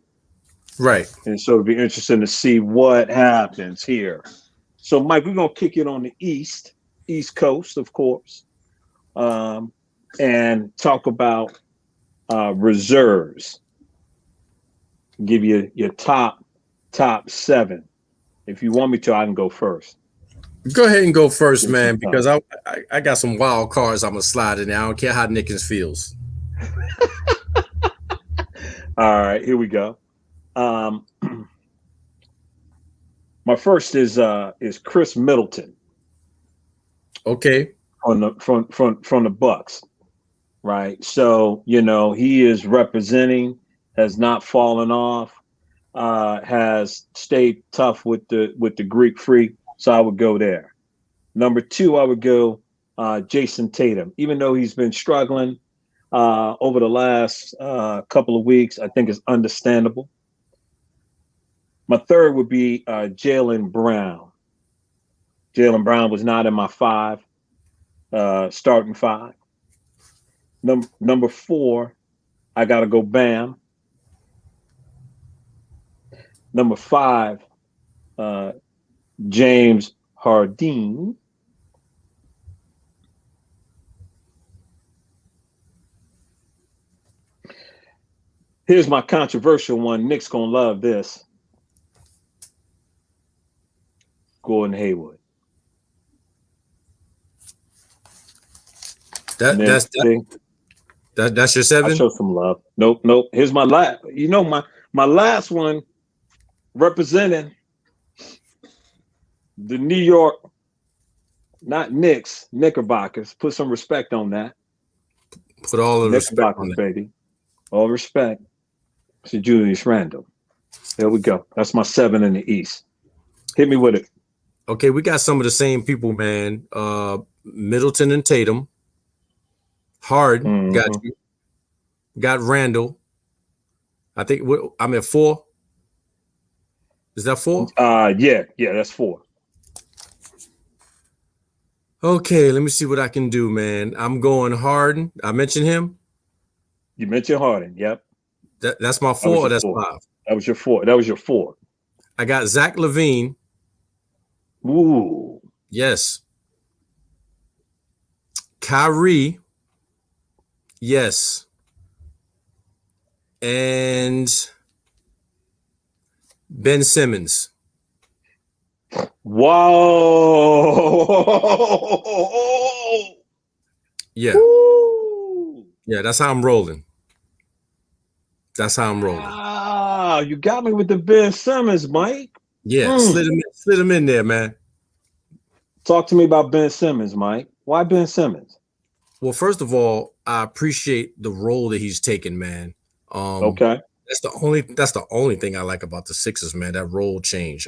Right. And so it'll be interesting to see what happens here. So, Mike, we're going to kick it on the East Coast, of course, and talk about reserves. Give you your top 7. If you want me to, I can go first. Go ahead and go first, man, because I got some wild cards I'm going to slide in there. I don't care how Nickens feels. All right, here we go. My first is Chris Middleton. Okay. From the Bucks, right? So, he is representing, has not fallen off, has stayed tough with the Greek Freak. So I would go there. Number 2, I would go Jason Tatum. Even though he's been struggling over the last couple of weeks, I think it's understandable. My third would be Jaylen Brown. Jaylen Brown was not in my 5, starting 5. Number 4, I got to go Bam. Number 5, James Harden. Here's my controversial one. Nick's going to love this. Gordon Hayward. That's your 7? I'll show some love. Nope. Here's my last. My last one representing the New York, not Knicks, Knickerbockers. Put some respect on that. Put all the respect on that, baby. All respect to Julius Randle. There we go. That's my 7 in the East. Hit me with it. Okay, we got some of the same people, man. Middleton and Tatum. Harden got you. Got Randall. I think I'm at 4. Is that 4? Yeah, that's 4. Okay, let me see what I can do, man. I'm going Harden. I mentioned him. You mentioned Harden. Yep. That's my 4 or that's 5? That was your 4. That was your 4. I got Zach LaVine. Ooh. Yes. Kyrie. Yes. And Ben Simmons. Whoa. Yeah. Woo. Yeah, that's how I'm rolling. Ah, you got me with the Ben Simmons, Mike. Yeah, slid him in there, man. Talk to me about Ben Simmons, Mike. Why Ben Simmons? Well, first of all, I appreciate the role that he's taken, man. Okay. That's the only thing I like about the Sixers, man. That role change.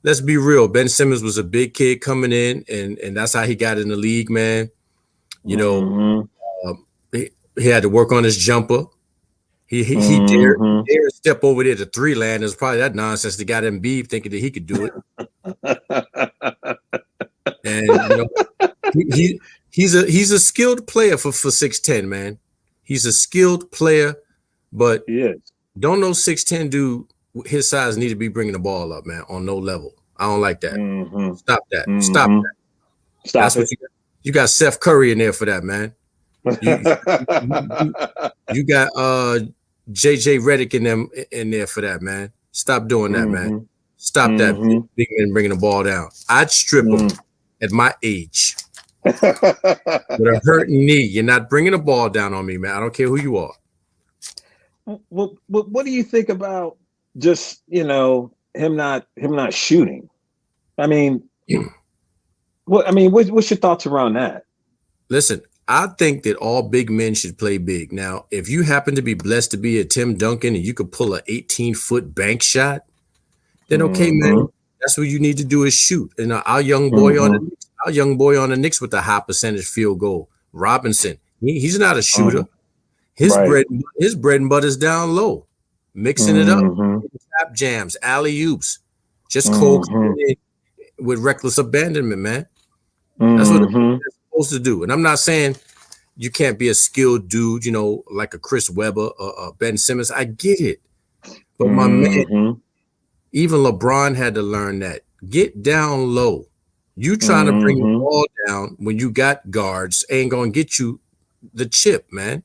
Let's be real. Ben Simmons was a big kid coming in, and that's how he got in the league, man. He had to work on his jumper. He dared step over there to 3 land. It was probably that nonsense that got Embiid thinking that he could do it. And he's a skilled player for 6'10", man. He's a skilled player, but don't know 6'10" dude his size need to be bringing the ball up, man, on no level. I don't like that. Stop that. Stop that. That's what you got Seth Curry in there for that, man. You got JJ Redick in there for that, man. Stop doing that, man. Stop that big man bringing the ball down. I'd strip him at my age with a hurting knee. You're not bringing the ball down on me, man. I don't care who you are. Well, what do you think about just him not shooting? I mean, what's your thoughts around that? Listen, I think that all big men should play big. Now, if you happen to be blessed to be a Tim Duncan and you could pull an 18-foot bank shot, then okay, man. That's what you need to do is shoot. And our young boy on the Knicks with the high percentage field goal, Robinson. He's not a shooter. His bread and butter is down low, mixing it up, tap jams, alley oops, just cold with reckless abandonment, man. That's what they're supposed to do. And I'm not saying you can't be a skilled dude, like a Chris Webber or Ben Simmons. I get it, but my man, even LeBron had to learn that. Get down low. You trying to bring the ball down when you got guards ain't gonna get you the chip, man.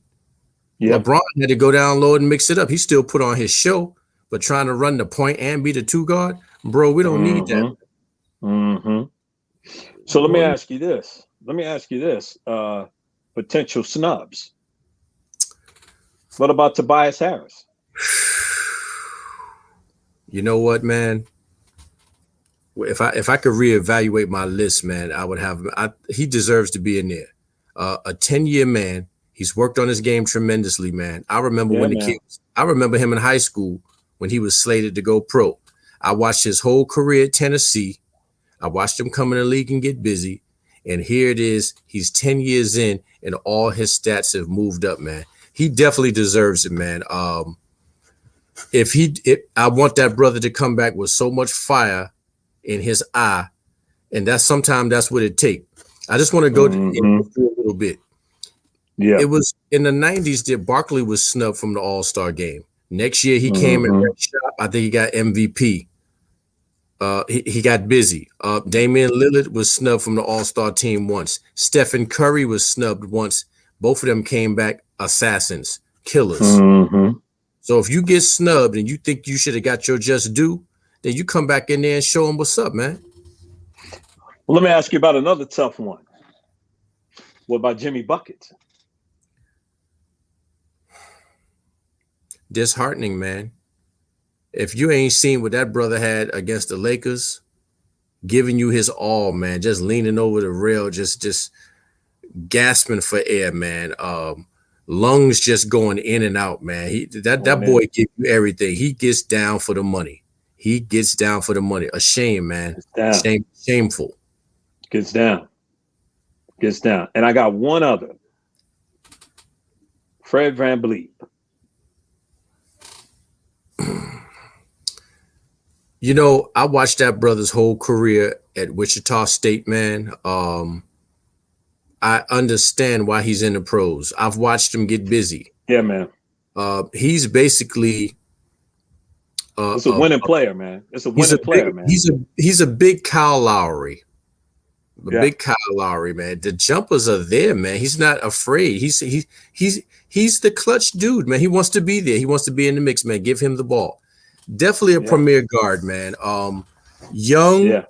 Yep. LeBron had to go down low and mix it up. He still put on his show, but trying to run the point and be the 2 guard, bro, we don't need that. So let me ask you this. Potential snubs. What about Tobias Harris? You know what, man? If I could reevaluate my list, man, I would have. He deserves to be in there. A 10-year man. He's worked on his game tremendously, man. I remember I remember him in high school when he was slated to go pro. I watched his whole career at Tennessee. I watched him come in the league and get busy. And here it is. He's 10 years in, and all his stats have moved up, man. He definitely deserves it, man. I want that brother to come back with so much fire in his eye, and sometimes that's what it takes. I just want to go through a little bit. Yeah, it was in the 90s that Barkley was snubbed from the All-Star game. Next year he came and red shot. I think he got MVP. He got busy. Damian Lillard was snubbed from the All-Star team once. Stephen Curry was snubbed once. Both of them came back assassins, killers. So if you get snubbed and you think you should have got your just due, then you come back in there and show them what's up, man. Well, let me ask you about another tough one. What about Jimmy Buckets? Disheartening, man. If you ain't seen what that brother had against the Lakers, giving you his all, man, just leaning over the rail, just gasping for air, man. Lungs just going in and out, man. That boy gives you everything. He gets down for the money. A shame, man. Shameful. Gets down. And I got one other. Fred VanVleet. You know, I watched that brother's whole career at Wichita State, man. I understand why he's in the pros. I've watched him get busy. Yeah, man. He's basically It's a winning player, man. It's a winning player, man. He's a big Kyle Lowry. Yeah. Big Kyle Lowry, man. The jumpers are there, man. He's not afraid. He's the clutch dude, man. He wants to be there. He wants to be in the mix, man. Give him the ball. Definitely a premier guard, man. Young,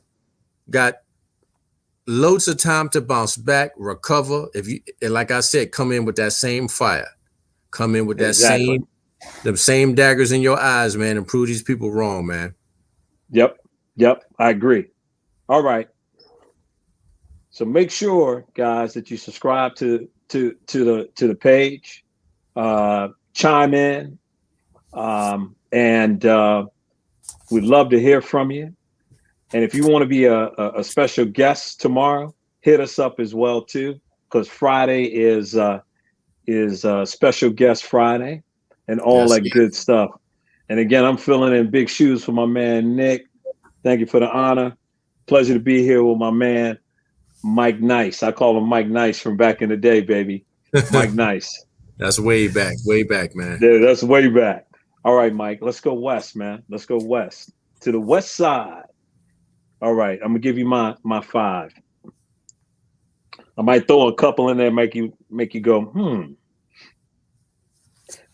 got loads of time to bounce back, recover. And like I said, come in with that same fire. Come in with that same daggers in your eyes, man, and prove these people wrong, man. Yep. I agree. All right. So make sure, guys, that you subscribe to the page, chime in, and we'd love to hear from you. And if you want to be a special guest tomorrow, hit us up as well too, because Friday is Special Guest Friday and all that good stuff. And again, I'm filling in big shoes for my man Nick. Thank you for the honor. Pleasure to be here with my man Mike Nice. I call him Mike Nice from back in the day, baby. Mike Nice. That's way back, man. Yeah, that's way back. All right, Mike, let's go west, man. Let's go west to the west side. All right, I'm gonna give you my 5. I might throw a couple in there, make you go,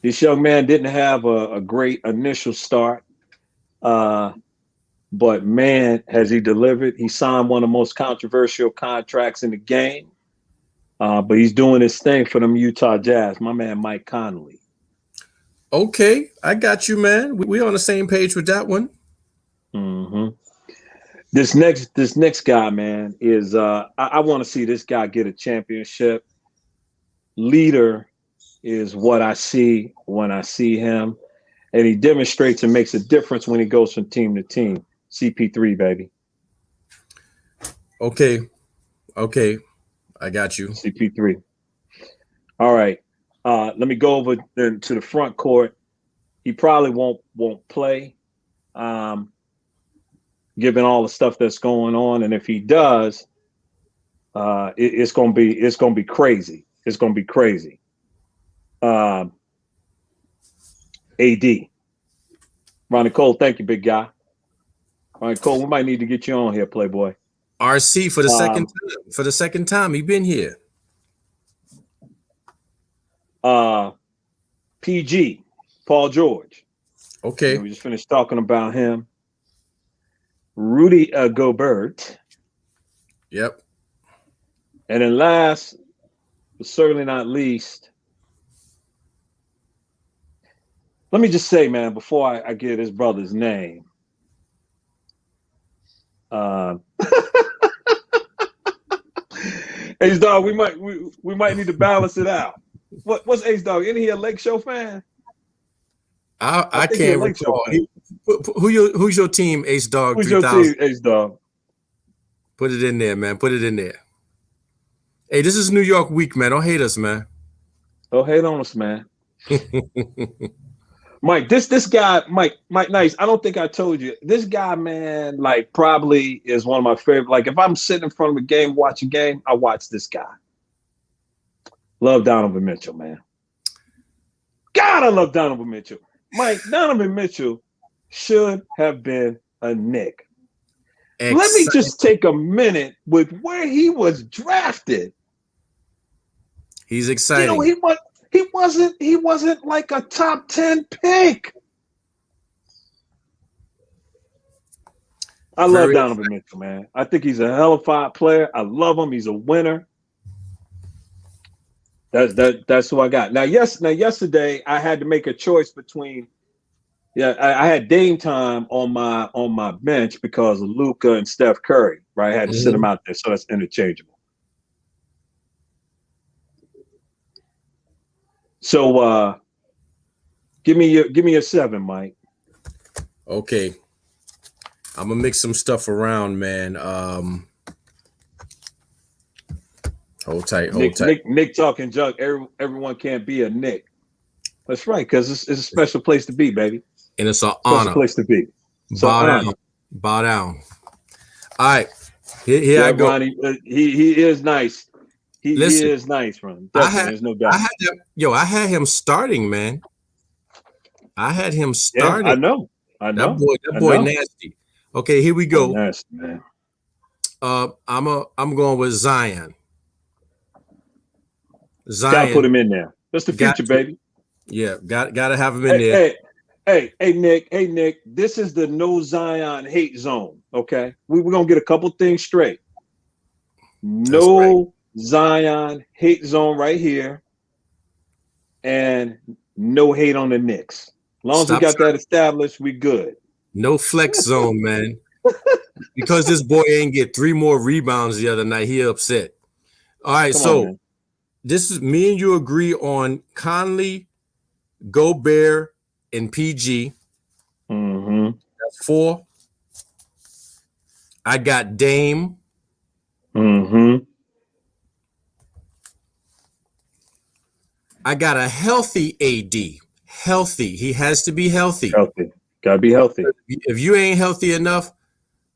This young man didn't have a great initial start, but man, has he delivered. He signed one of the most controversial contracts in the game, but he's doing his thing for them Utah Jazz. My man, Mike Conley. Okay, I got you, man. We're on the same page with that one. Mm-hmm. This next guy, man, is I want to see this guy get a championship. Leader is what I see when I see him, and he demonstrates and makes a difference when he goes from team to team. CP3, baby. Okay, I got you. CP3. All right. Let me go over then to the front court. He probably won't play, given all the stuff that's going on. And if he does, it's gonna be crazy. It's gonna be crazy. AD. Ronnie Cole, thank you, big guy. Ronnie Cole, we might need to get you on here, Playboy. RC for the second time. For the second time, he been here. PG, Paul George. Okay. We just finished talking about him. Rudy Gobert. Yep. And then last, but certainly not least, let me just say, man, before I get his brother's name, Ace Dog, we might need to balance it out. What's Ace Dog? Isn't he a Lake Show fan? I can't recall. Who's your team, Ace Dog? Who's your team, Ace Dog? Put it in there, man. Put it in there. Hey, this is New York week, man. Don't hate us, man. Don't hate on us, man. Mike, this guy, Mike Nice, I don't think I told you. This guy, man, like probably is one of my favorite. Like if I'm sitting in front of a game, watch a game, I watch this guy. Love Donovan Mitchell, man. God, I love Donovan Mitchell. Mike, Donovan Mitchell should have been a Knick. Let me just take a minute with where he was drafted. He's exciting. You know, he wasn't like a top 10 pick. I love Donovan Mitchell, man. I think he's a hell of a player. I love him. He's a winner. That's who I got. Now yesterday I had to make a choice between. I had Dame time on my bench because of Luka and Steph Curry. Right, I had to sit them out there, so that's interchangeable. So give me your 7, Mike. Okay. I'm gonna mix some stuff around, man. Hold tight. Nick talking junk. Everyone can't be a Nick. That's right, because it's a special place to be, baby. and it's an Best honor. place to be. Bow down. Bow down. All right. Here I go. Ronnie, he is nice. He is nice, Ron. There's no doubt. I had him starting, man. I had him starting. Yeah, I know. That boy nasty. Okay, here we go. Nasty, man. I'm going with Zion. Gotta put him in there. That's the future, baby. Yeah, gotta have him in there. Hey, Nick. This is the no Zion hate zone. Okay, we're gonna get a couple things straight. No Zion hate zone right here, and no hate on the Knicks. As long as we got that established, we good. No flex zone, man. Because this boy ain't get 3 more rebounds the other night, he upset. All right, so this is me and you agree on Conley, Gobert, and PG. Mm-hmm. That's 4. I got Dame. Mm-hmm. I got a healthy AD. Healthy. He has to be healthy. Gotta be healthy. If you ain't healthy enough,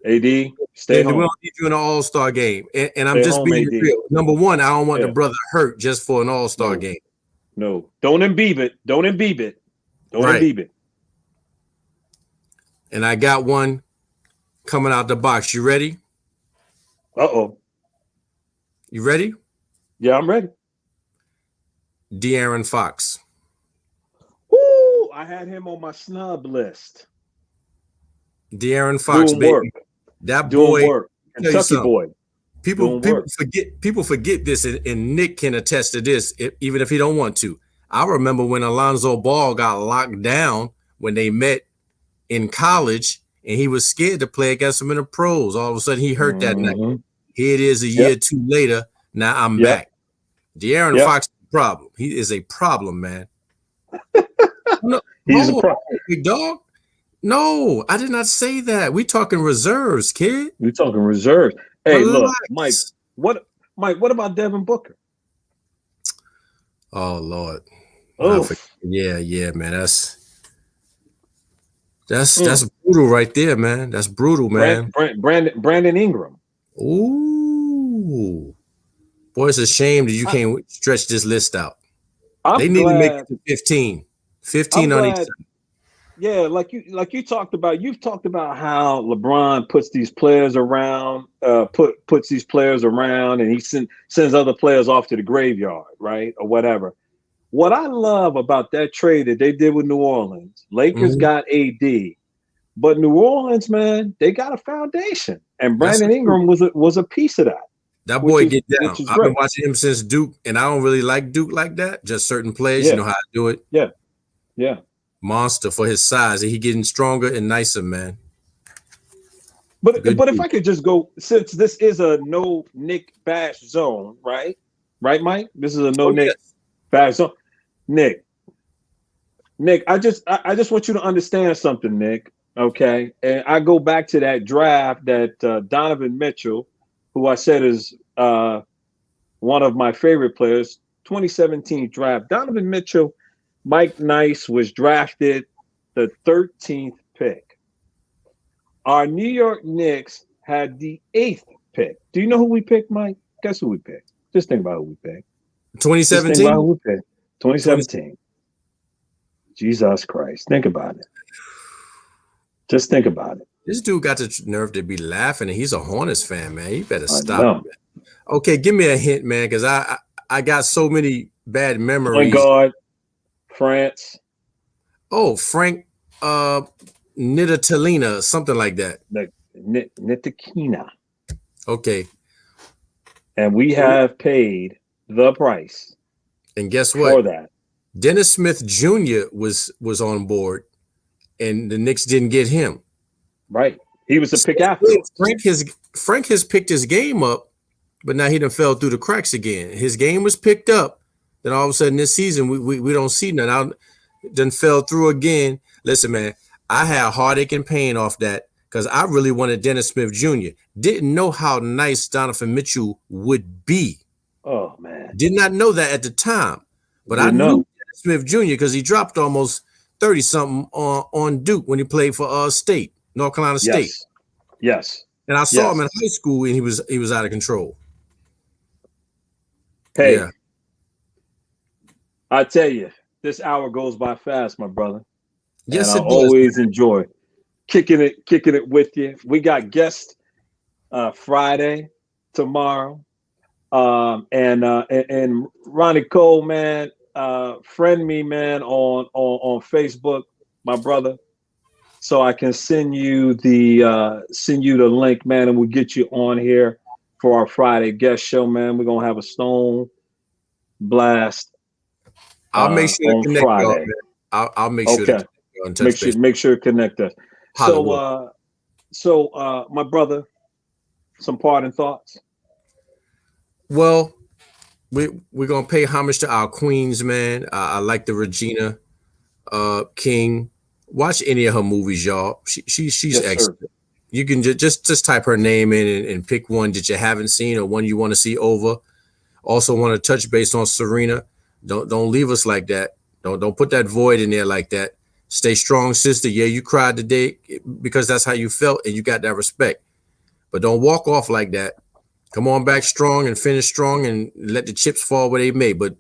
AD, stay home. We don't need you in an all-star game. And I'm just being real. Number one, I don't want the brother hurt just for an all-star game. No. Don't imbibe it. Don't imbibe it. And I got one coming out the box. You ready? Uh-oh. You ready? Yeah, I'm ready. De'Aaron Fox. Woo! I had him on my snub list. De'Aaron Fox, baby. Work. That boy. Work. Kentucky boy. People forget this, and Nick can attest to this, even if he don't want to. I remember when Alonzo Ball got locked down when they met in college, and he was scared to play against him in the pros. All of a sudden, he hurt that night. Here it is a year or 2 later. Now I'm back. De'Aaron Fox is a problem. He is a problem, man. He's a problem. Big dog. No, I did not say that. We talking reserves, kid. We talking reserves. Hey, look, Mike. What about Devin Booker? Oh Lord. Oh yeah, man. That's brutal right there, man. That's brutal, man. Brandon Ingram. Ooh. Boy, it's a shame that you can't stretch this list out. They need to make it to 15. 15 on each side. Yeah, like you talked about. You've talked about how LeBron puts these players around, puts these players around, and he sends other players off to the graveyard, right, or whatever. What I love about that trade that they did with New Orleans, Lakers got AD, but New Orleans, man, they got a foundation, and Brandon Ingram was a piece of that. That boy get down. I've been watching him since Duke, and I don't really like Duke like that. Just certain players, you know how to do it. Yeah. Monster for his size, and he getting stronger and nicer, man. But if I could just go, since this is a no Nick bash zone, right, Mike? This is a no Nick bash zone. Nick, I just want you to understand something, Nick. Okay, and I go back to that draft that Donovan Mitchell, who I said is one of my favorite players, 2017 draft. Donovan Mitchell. Mike Nice was drafted the 13th pick. Our New York Knicks had the 8th pick. Do you know who we picked, Mike? Guess who we picked? Just think about who we picked. 2017? Just think about who we picked. 2017. Jesus Christ. Think about it. Just think about it. This dude got the nerve to be laughing, and he's a Hornets fan, man. You better stop. Okay, give me a hint, man, because I got so many bad memories. Thank God. France. Oh, Frank Ntilikina, something like that. Ntilikina. Okay. And we have paid the price. And guess what? For that. Dennis Smith Jr. was on board, and the Knicks didn't get him. Right. He was a pick after. Frank has picked his game up, but now he done fell through the cracks again. His game was picked up. Then all of a sudden this season, we don't see none. Then fell through again. Listen, man, I had heartache and pain off that because I really wanted Dennis Smith Jr. Didn't know how nice Donovan Mitchell would be. Oh, man. Did not know that at the time. But I knew Dennis Smith Jr. because he dropped almost 30 something on Duke when he played for State, North Carolina State. Yes. And I saw him in high school, and he was out of control. Hey, yeah. I tell you, this hour goes by fast, my brother. Yes, and I always enjoy kicking it with you. We got guests Friday, tomorrow, and Ronnie Cole, man, friend me, man, on Facebook, my brother, so I can send you the link, man, and we'll get you on here for our Friday guest show, man. We're gonna have a stone blast. I'll make sure to connect Friday. y'all, man. I'll make sure to make sure to connect us. Hollywood. So my brother, some parting thoughts. Well, we're gonna pay homage to our queens, man. I like the Regina King. Watch any of her movies, y'all. She's Yes, excellent. sir. You can just type her name in and pick one that you haven't seen or one you want to see over. Also want to touch base on Serena. Don't leave us like that. Don't put that void in there like that. Stay strong, sister. Yeah, you cried today because that's how you felt and you got that respect. But don't walk off like that. Come on back strong and finish strong and let the chips fall where they may. But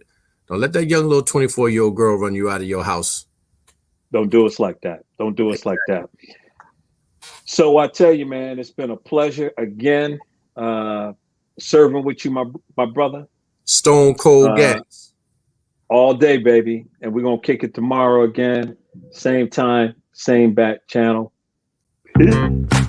don't let that young little 24-year-old girl run you out of your house. Don't do us like that. Don't do us like that. So I tell you, man, it's been a pleasure again serving with you, my brother. Stone cold gas. All day, baby. And we're going to kick it tomorrow again. Same time, same bat channel. Peace.